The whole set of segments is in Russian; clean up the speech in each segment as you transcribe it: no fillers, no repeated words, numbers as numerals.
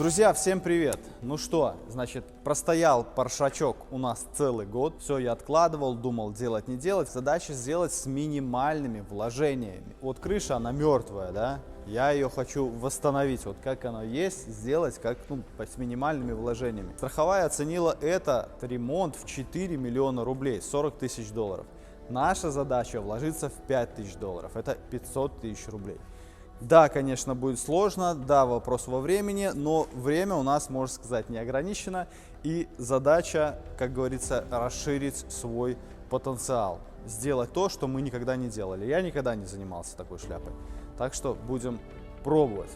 Друзья, всем привет! Ну что, значит, простоял паршачок у нас целый год. Все, я откладывал, думал делать, не делать. Задача сделать с минимальными вложениями. Вот крыша, она мертвая, да? Я ее хочу восстановить, вот как она есть, сделать как, с минимальными вложениями. Страховая оценила этот ремонт в 4 миллиона рублей, 40 тысяч долларов. Наша задача вложиться в 5 тысяч долларов, это 500 тысяч рублей. Да, конечно, будет сложно, да, вопрос во времени, но время у нас, можно сказать, не ограничено. И задача, как говорится, расширить свой потенциал. Сделать то, что мы никогда не делали. Я никогда не занимался такой шляпой. Так что будем пробовать.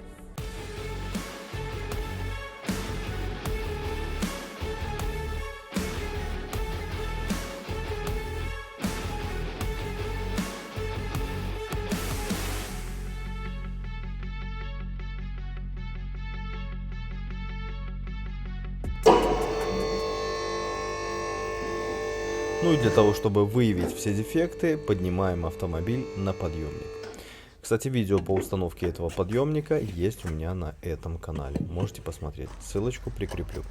Ну и для того, чтобы выявить все дефекты, поднимаем автомобиль на подъемник. Кстати, видео по установке этого подъемника есть у меня на этом канале. Можете посмотреть. Ссылочку прикреплю.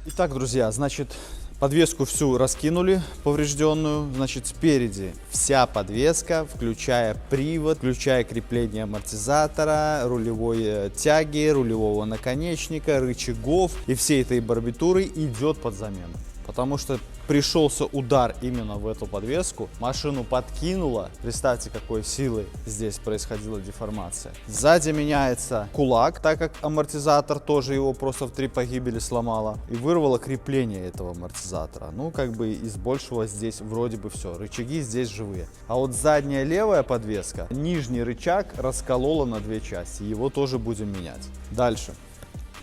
Итак, друзья, значит, подвеску всю раскинули, поврежденную. Значит, спереди вся подвеска, включая привод, включая крепление амортизатора, рулевой тяги, рулевого наконечника, рычагов и всей этой барбитуры идет под замену. Потому что пришелся удар именно в эту подвеску, машину подкинуло. Представьте, какой силой здесь происходила деформация. Сзади меняется кулак, так как амортизатор тоже его просто в 3 погибели сломало. И вырвало крепление этого амортизатора. Ну, как бы из большего здесь вроде бы все. Рычаги здесь живые. А вот задняя левая подвеска, нижний рычаг расколола на 2 части. Его тоже будем менять. Дальше.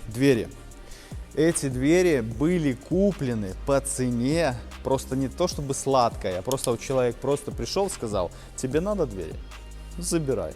Двери. Эти двери были куплены по цене, просто не то чтобы сладкая, а просто вот человек просто пришел, сказал, тебе надо двери? Забирай.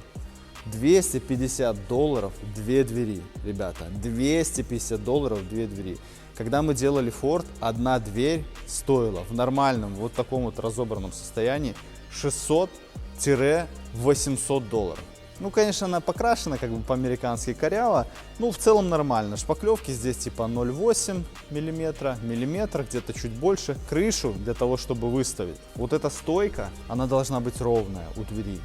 250 долларов 2 двери, ребята, 250 долларов 2 двери. Когда мы делали Ford, одна дверь стоила в нормальном, вот таком вот разобранном состоянии 600-800 долларов. Ну, конечно, она покрашена как бы по-американски коряво, ну, в целом нормально. Шпаклевки здесь типа 0,8 миллиметра, где-то чуть больше. Крышу для того, чтобы выставить. Вот эта стойка, она должна быть ровная у двери.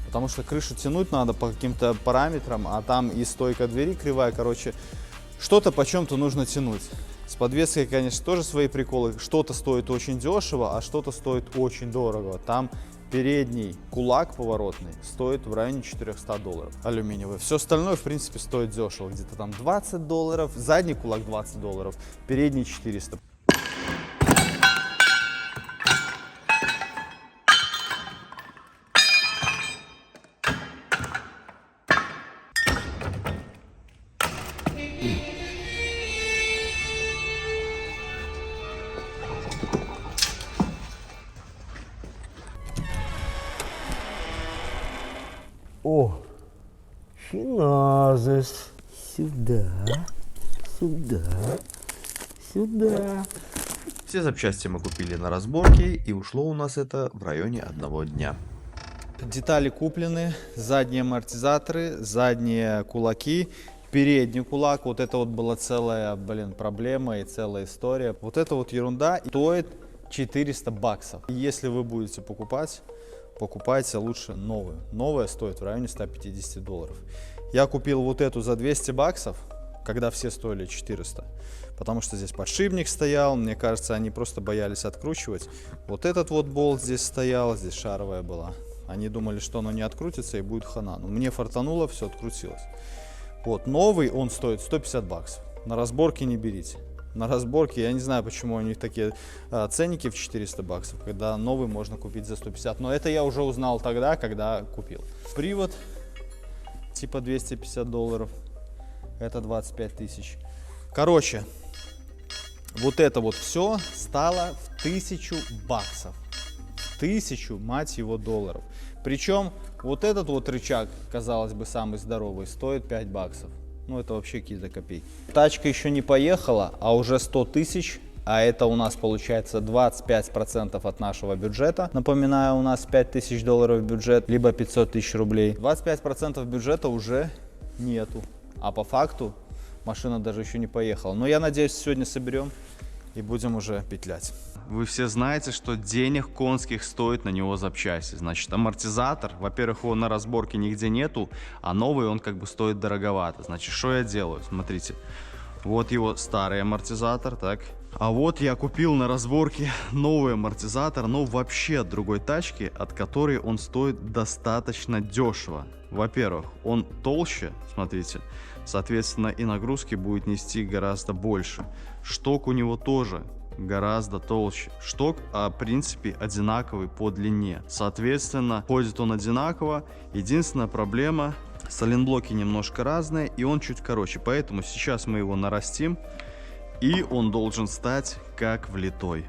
Потому что крышу тянуть надо по каким-то параметрам, а там и стойка двери кривая, короче, что-то по чем-то нужно тянуть. С подвеской, конечно, тоже свои приколы. Что-то стоит очень дешево, а что-то стоит очень дорого. Там передний кулак поворотный стоит в районе 400 долларов, алюминиевый. Все остальное, в принципе, стоит дешево. Где-то там 20 долларов, задний кулак 20 долларов, передний 400. О, чиназис. Сюда, сюда, сюда. Все запчасти мы купили на разборке, и ушло у нас это в районе 1 дня. Детали куплены, задние амортизаторы, задние кулаки, передний кулак. Вот это вот была целая, проблема и целая история. Вот это вот ерунда стоит 400 баксов. Если вы будете покупать, покупайте лучше новую. Новая стоит в районе 150 долларов. Я купил вот эту за 200 баксов, когда все стоили 400. Потому что здесь подшипник стоял, мне кажется, они просто боялись откручивать. Вот этот вот болт здесь стоял, здесь шаровая была. Они думали, что оно не открутится и будет хана. Но мне фартануло, все открутилось. Вот, новый он стоит 150 баксов. На разборке не берите. На разборке, я не знаю, почему у них такие ценники в 400 баксов, когда новый можно купить за 150. Но это я уже узнал тогда, когда купил. Привод типа 250 долларов. Это 25 тысяч. Короче, вот это вот все стало в 1000 баксов. 1000, мать его, долларов. Причем вот этот вот рычаг, казалось бы, самый здоровый, стоит 5 баксов. Ну, это вообще какие-то копейки. Тачка еще не поехала, а уже 100 тысяч а это у нас получается 25% от нашего бюджета. Напоминаю, у нас $5000 бюджет, либо 500 тысяч рублей. 25% бюджета уже нету, а по факту машина даже еще не поехала. Но я надеюсь, сегодня соберем и будем уже петлять. Вы все знаете, что денег конских стоит на него запчасти. Значит, амортизатор, во-первых, его на разборке нигде нету, а новый он как бы стоит дороговато. Значит, что я делаю? Смотрите, вот его старый амортизатор, так. А вот я купил на разборке новый амортизатор, но вообще от другой тачки, от которой он стоит достаточно дешево. Во-первых, он толще, смотрите, соответственно, и нагрузки будет нести гораздо больше. Шток у него тоже гораздо толще. Шток, в принципе, одинаковый по длине. Соответственно, ходит он одинаково. Единственная проблема, сайлентблоки немножко разные, и он чуть короче. Поэтому сейчас мы его нарастим, и он должен стать как влитой.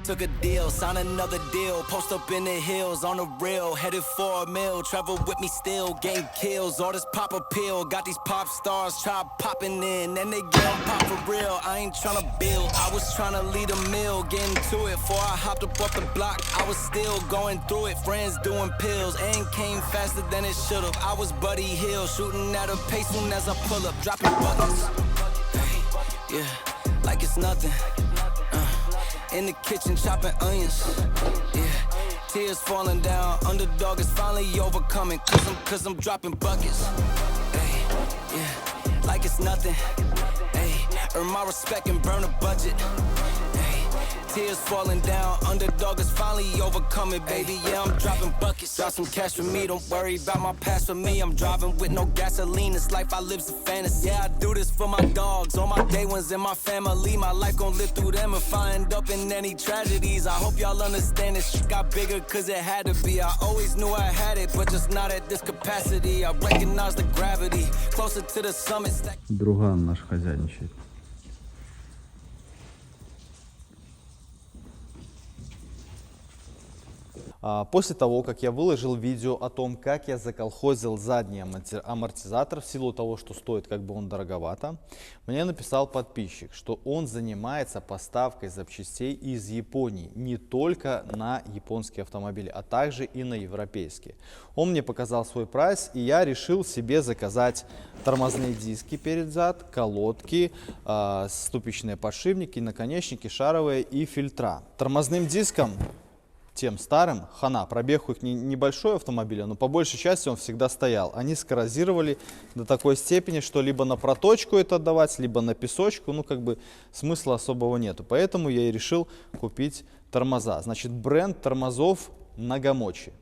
Took a deal, signed another deal, post up in the hills on the rail, headed for a mill, travel with me still, game kills, all this pop appeal, got these pop stars try popping in, and they get on pop for real, I ain't tryna build, I was tryna lead a mill, getting to it, before I hopped up off the block, I was still going through it, friends doing pills, and came faster than it should've, I was Buddy Hill, shooting at a pace soon as I pull up, dropping buckets, hey, yeah, like it's nothing. In the kitchen chopping onions, yeah. Tears falling down, underdog is finally overcoming. Cause I'm dropping buckets, hey, yeah. Like it's nothing, hey. Earn my respect and burn a budget, hey. Tears falling down, underdog is finally overcoming, baby, yeah, I'm dropping buckets. Drop some cash for me, don't worry about my past for me. I'm driving with no gasoline, this life I live's a fantasy. Yeah, I do this for my dogs, all my day ones and my family. My life gon' live through them if I end up in any tragedies. I hope y'all understand this shit got bigger cause it had to be. I always knew I had it, but just not at this capacity. I recognize the gravity, closer to the summit. Друган наш хозяйничает. После того, как я выложил видео о том, как я заколхозил задний амортизатор, в силу того, что стоит как бы он дороговато, мне написал подписчик, что он занимается поставкой запчастей из Японии не только на японские автомобили, а также и на европейские. Он мне показал свой прайс, и я решил себе заказать тормозные диски перед зад, колодки, ступичные подшипники, наконечники, шаровые и фильтра. Тормозным диском, тем старым, хана, пробег у них небольшой автомобиля, но по большей части он всегда стоял. Они скоррозировали до такой степени, что либо на проточку это отдавать, либо на песочку, ну как бы смысла особого нету. Поэтому я и решил купить тормоза. Значит, бренд тормозов Нагамочи.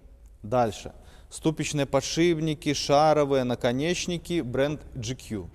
Дальше. Ступичные подшипники, шаровые, наконечники, бренд GQ.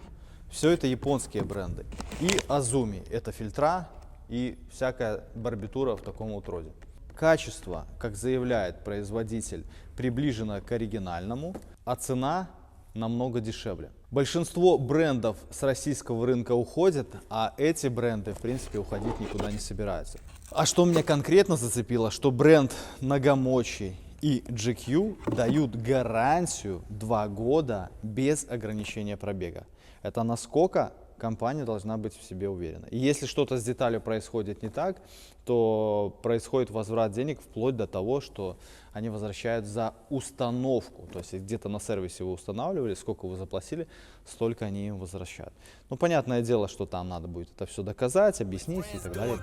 Все это японские бренды. И Azumi, это фильтра и всякая барбитура в таком вот роде. Качество, как заявляет производитель, приближено к оригинальному, а цена намного дешевле. Большинство брендов с российского рынка уходят, а эти бренды, в принципе, уходить никуда не собираются. А что меня конкретно зацепило, что бренд Нагамочи И GQ дают гарантию 2 года без ограничения пробега. Это насколько компания должна быть в себе уверена. И если что-то с деталью происходит не так, то происходит возврат денег вплоть до того, что они возвращают за установку. То есть где-то на сервисе вы устанавливали, сколько вы заплатили, столько они им возвращают. Ну, понятное дело, что там надо будет это все доказать, объяснить и так далее.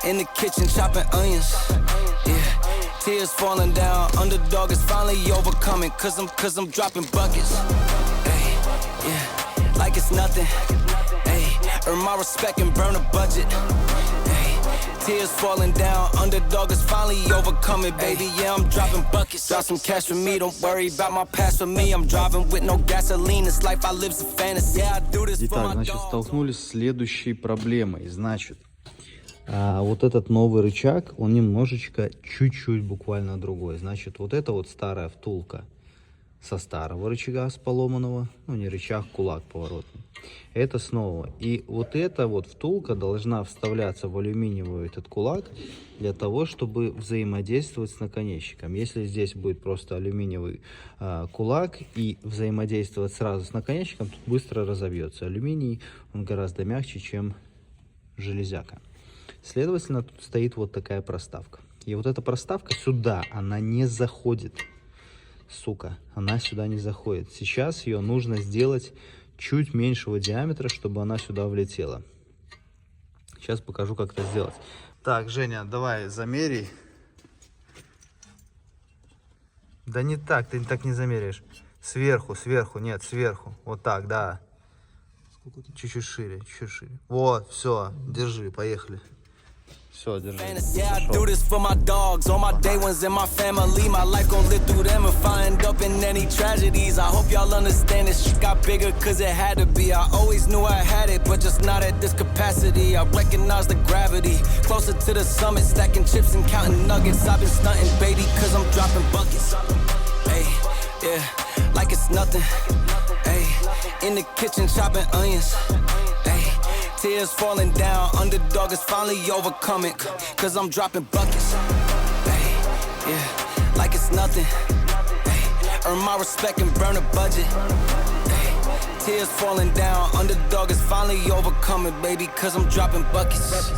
In the kitchen chopping onions, yeah. Tears falling down, underdog is finally overcoming. Cause I'm dropping buckets, ay, yeah. Like it's nothing, ay. Earn my respect and burn a budget, ay. Tears falling down, underdog is finally overcoming. Baby, yeah, I'm dropping buckets. Drop some cash for me, don't worry about my past for me. I'm driving with no gasoline, this life I live's a fantasy. Yeah, I do this for Итак, my значит, dogs. столкнулись с следующей проблемой. Значит, вот этот новый рычаг, он немножечко, чуть-чуть буквально другой. Значит, вот эта вот старая втулка со старого рычага, с поломанного, ну не рычаг, кулак поворотный. Это с нового. И вот эта вот втулка должна вставляться в алюминиевый этот кулак для того, чтобы взаимодействовать с наконечником. Если здесь будет просто алюминиевый кулак и взаимодействовать сразу с наконечником, тут быстро разобьется. Алюминий, он гораздо мягче, чем железяка. Следовательно, тут стоит вот такая проставка. И вот эта проставка сюда, она не заходит. Сука, она сюда не заходит. Сейчас ее нужно сделать чуть меньшего диаметра, чтобы она сюда влетела. Сейчас покажу, как это сделать. Так, Женя, давай замеряй. Да не так, ты так не замеряешь. Сверху, сверху, нет, сверху. Вот так, да. Чуть-чуть шире, чуть-чуть шире. Вот, все, держи, поехали. Все, держи. Yeah, I do this for my dogs, all my day ones and my family. My life gon' live through them if I end up in any tragedies. I hope y'all understand this shit got bigger cause it had to be. I always knew I had it, but just not at this capacity. I recognize the gravity, closer to the summit, stacking chips and counting nuggets. I've been stunting, baby, cause I'm dropping buckets. Hey, yeah, like it's nothing. Hey, in the kitchen chopping onions. Hey, tears falling down, underdog is finally overcoming. Cause I'm dropping buckets. Hey, yeah, like it's nothing. Hey, earn my respect and burn a budget. Hey, tears falling down, underdog is finally overcoming, baby. Cause I'm dropping buckets.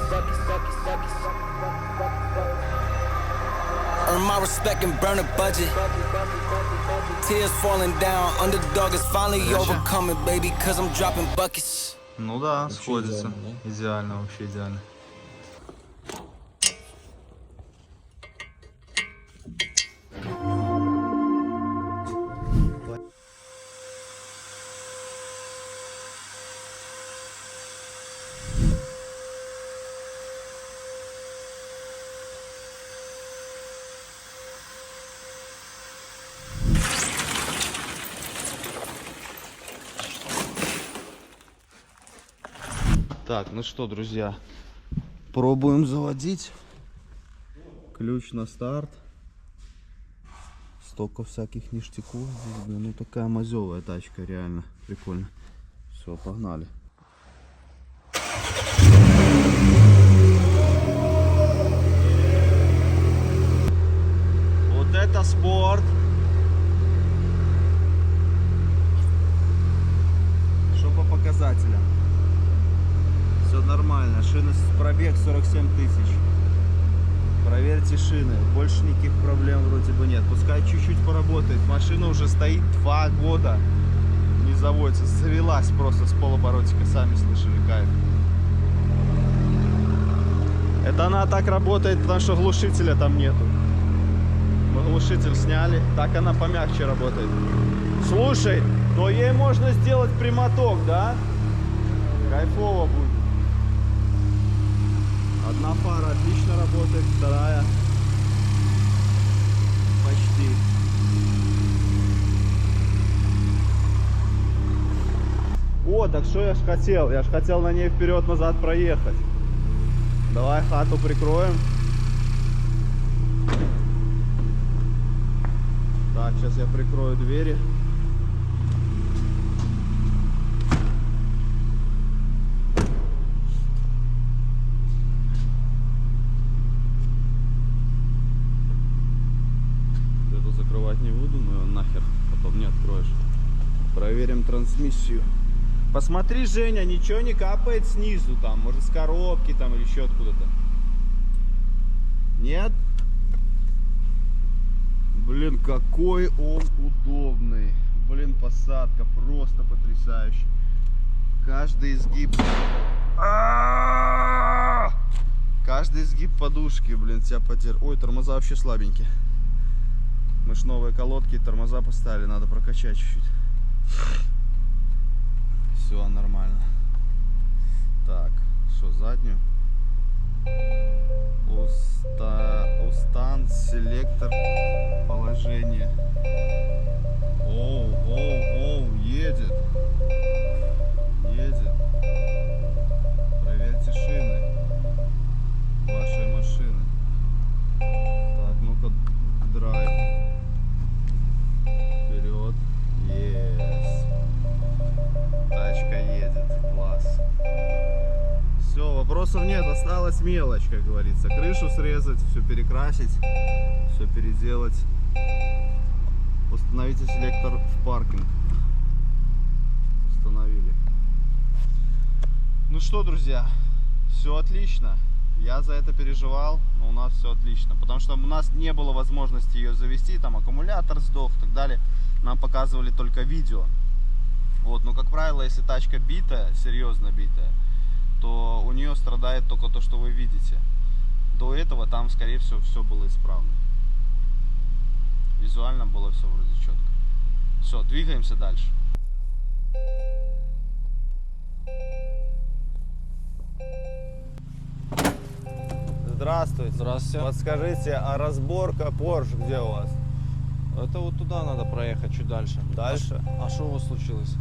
Earn my respect and burn a budget. Tears falling down, underdog is finally overcoming, baby. Cause I'm dropping buckets. Ну да, сходится. Идеально, вообще идеально. Так, ну что, друзья, пробуем заводить. Ключ на старт. Столько всяких ништяков здесь, блин, ну такая мазевая тачка, реально прикольно. Все, погнали. Вот это спорт. Что по показателям? Все нормально, шины, пробег 47 тысяч. Проверьте шины, больше никаких проблем вроде бы нет. Пускай чуть-чуть поработает. Машина уже стоит 2 года, не заводится, завелась просто с полоборотика, сами слышали, кайф. Это она так работает, потому что глушителя там нету. Мы глушитель сняли, так она помягче работает. Слушай, но ей можно сделать прямоток, да? Кайфово будет. Одна фара отлично работает, вторая почти. О, так что я ж хотел? Я ж хотел на ней вперед-назад проехать. Давай хату прикроем. Так, сейчас я прикрою двери. открывать не буду, но нахер, потом не откроешь. Проверим трансмиссию. Посмотри, Женя, ничего не капает снизу, там, может с коробки там или еще откуда-то. Нет? Блин, какой он удобный. Блин, посадка просто потрясающая. Каждый изгиб... Каждый изгиб подушки, блин, тебя поддерживает. Ой, тормоза вообще слабенькие. Мы ж новые колодки, тормоза поставили, надо прокачать чуть-чуть. Все нормально. Так, что, заднюю? Устан, селектор, положение. Оу, едет. Едет. Проверьте шины вашей машины. Так, ну-ка, драйв. Вперед. Yes. Тачка едет. Класс. Все, вопросов нет. Осталась мелочь, как говорится. Крышу срезать, все перекрасить, все переделать. Установите селектор в паркинг. Установили. Ну что, друзья, все отлично. Я за это переживал, но у нас все отлично. Потому что у нас не было возможности ее завести, там аккумулятор сдох и так далее. Нам показывали только видео. Вот, но, как правило, если тачка битая, серьезно битая, то у нее страдает только то, что вы видите. До этого там, скорее всего, все было исправно. Визуально было все вроде четко. Все, двигаемся дальше. Здравствуйте. Здравствуйте. Подскажите, а разборка Porsche где у вас? Это вот туда надо проехать, чуть дальше. Дальше? А что у вас случилось?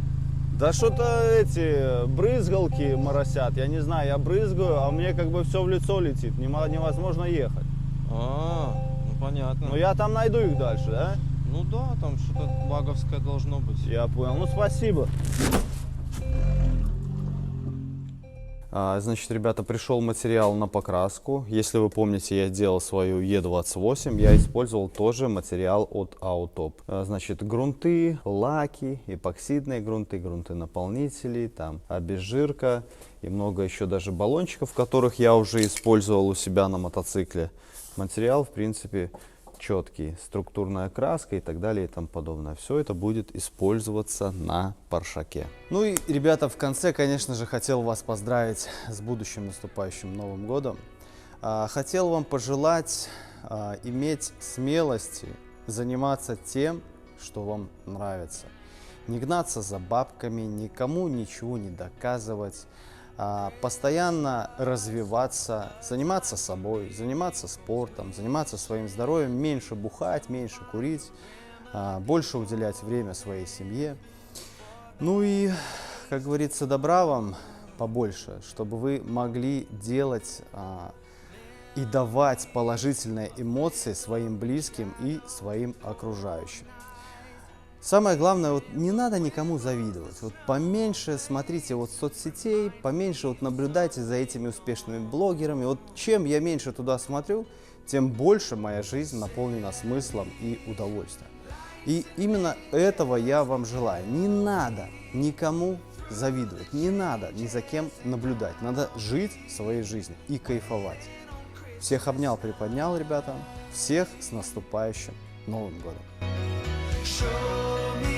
Да что-то эти брызгалки моросят. Я не знаю, я брызгаю, а мне как бы все в лицо летит. Невозможно ехать. Ну понятно. Но я там найду их дальше, да? Ну да, там что-то баговское должно быть. Я понял. Ну спасибо. Значит, ребята, пришел материал на покраску. Если вы помните, я делал свою Е28, я использовал тоже материал от Autop. Значит, грунты, лаки, эпоксидные грунты, грунты наполнители, там обезжирка и много еще даже баллончиков, которых я уже использовал у себя на мотоцикле. Материал, в принципе, четкий, структурная краска и так далее и тому подобное. Все это будет использоваться на Паршаке. Ну и, ребята, в конце, конечно же, хотел вас поздравить с будущим наступающим Новым годом. Хотел вам пожелать иметь смелости заниматься тем, что вам нравится. Не гнаться за бабками, никому ничего не доказывать. Постоянно развиваться, заниматься собой, заниматься спортом, заниматься своим здоровьем, меньше бухать, меньше курить, больше уделять время своей семье. Ну и, как говорится, добра вам побольше, чтобы вы могли делать и давать положительные эмоции своим близким и своим окружающим. Самое главное, вот не надо никому завидовать. Вот поменьше смотрите вот соцсетей, поменьше вот наблюдайте за этими успешными блогерами. Вот чем я меньше туда смотрю, тем больше моя жизнь наполнена смыслом и удовольствием. И именно этого я вам желаю. Не надо никому завидовать, не надо ни за кем наблюдать. Надо жить своей жизнью и кайфовать. Всех обнял, приподнял, ребята. Всех с наступающим Новым годом! Show me